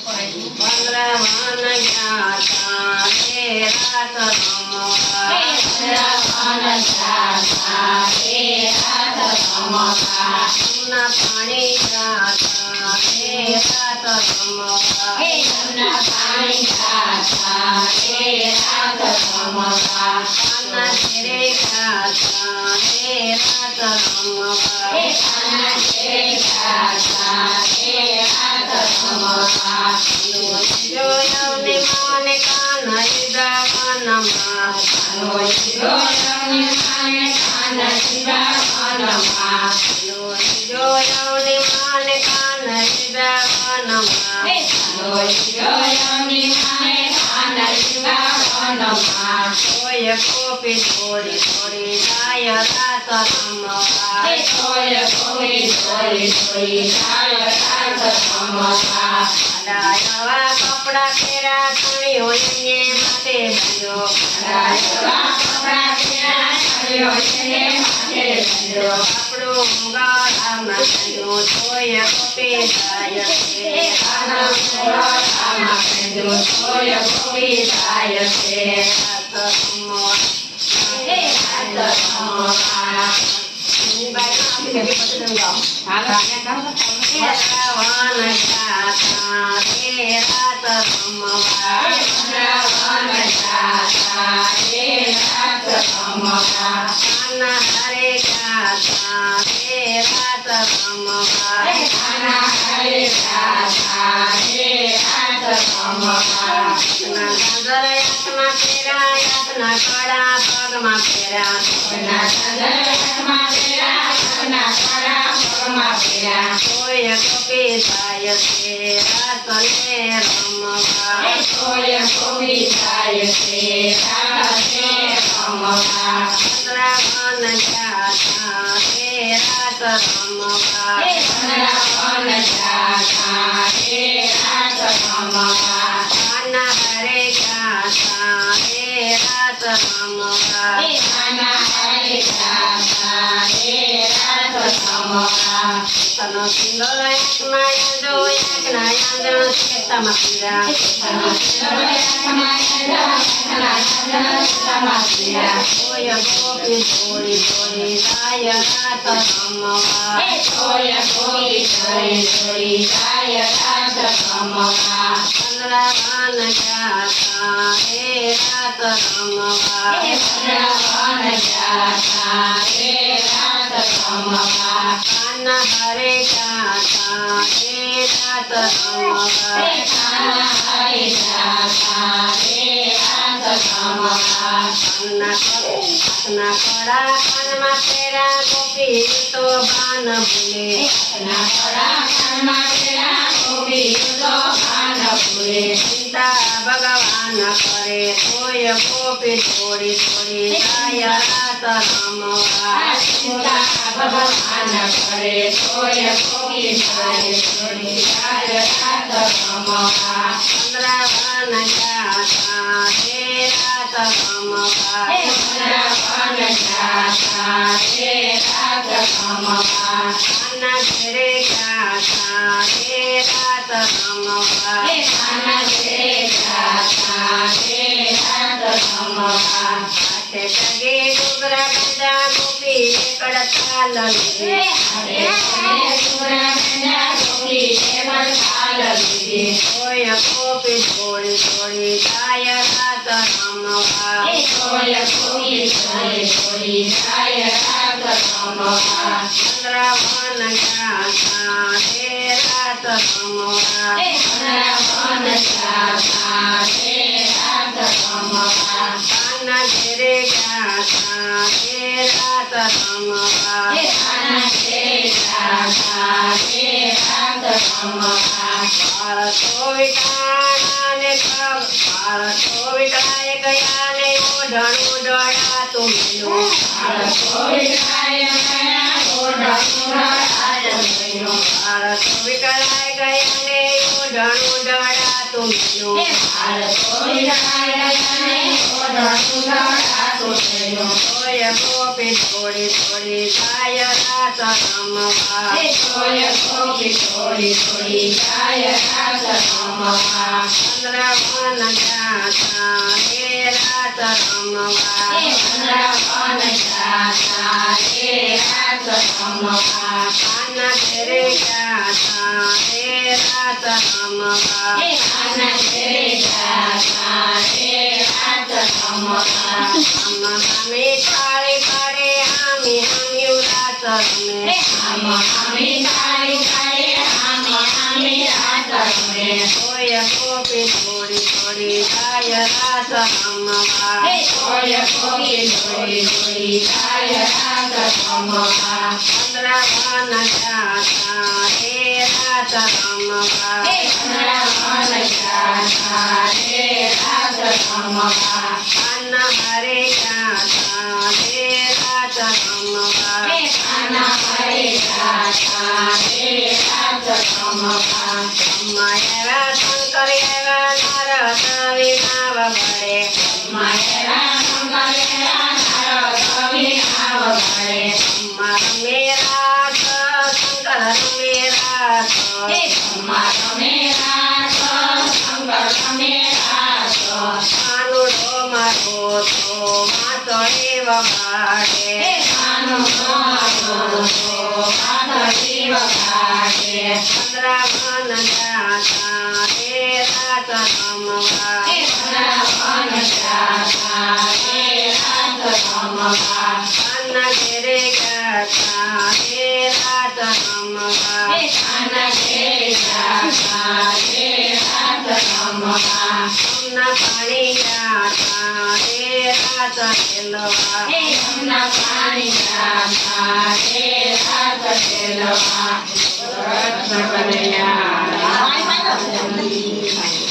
one જ્ઞાતા રે રાત રમવા પાણી ગાતા રે રાત રમવા પાના ઘેરે ગાતા રે રાત રમવા જોયવને માને કાના ઈદાવનમાં જોયવને માને કાના ઈદાવનમાં કોઈ કોપી થોડી થોડી જાય રાત રમવા નવા કપડા પહેરા કણ્યો એને માટે ભર્યો આપણું ગાળામાં થયું તોય કપી જાય છે કડા પગમાં ફેરા કોઈ કપી થાય છે રાતને રમવા વન જાતા રે રાત રમવા કાના હરે ગાતા રે રાત રમવા તનો સિંગલ એકમાં યાદો એકના યાદો ચેતામાં પીરા કોઈ ગોપી થોડી થોડી જાય રાત રમવા વન જાતા રે રાત રમવા કાના હરે ગાતા રે રાત રમવા કડા કાનમાં ફેરા ગોપી તો ભાન ભૂલે ચિંતા ભગવાન કરે તોય ગોપી થોડી થોડી જાય રાત રમવા વન જાતા રે રાત રમવા કાના ઘેરે ગાતા રે રાત રમવા હાથે સગે ડુગરા ગંજા ગોપી કડતા લગે કોઈ ગોપી થોડી થોડી જાય રાત રમવા વન જાતા રે રાત રમવા કાના ઘેરે ગાતા રે રાત રમવા બાળકો વિટાણા ને બાળકો વિટાય ગયા ને ઓઢણું ડળાતું મેલું બાળકો વિટાય ગયા ને ઓઢણું ડળાતું મેલું કોઈ ગોપી થોડી થોડી જાય રાત રમવા રમવા ચંદ્રવન જાતા રે રાત રમવા ચંદ્રવન જાતા રે રાત રમવા કાના ઘેરે જાતા રે રાત રમવા કાના ઘેરે જાતા રે રાત રમવા અમે તાળી પાડે આમી હમ્યું રાત રમે આમી તાળી પાડે આમી રાત રમે કોઈ કોપી થોડી થોડી ગાય રાત રમવા કોઈ કોઈ જોડી જોડી ગાય રાત રમવા ચંદ્રવન જાતા રે રાત રમવા ચંદ્રવન જાતા રે રાત રમવા કાના હરે જાતા રે રાત રમવા કાના હરે જાતા રે રાત રમવા માયરા શંકર એવા નારદ વિના વગડે મારા શંકર કવિ આવડે મેરા શંકર મેરા મેરા શંકર મેરા કાનુડો મારો તો માતો એ વગાડે ચંદ્રવન જાતા રે રાત રમવા કાના ઘેરે જાતા રે રાત રમવા ના પાણી જાતા રે રાત ખેલવા પાણી જાતા રે રાત ખેલવા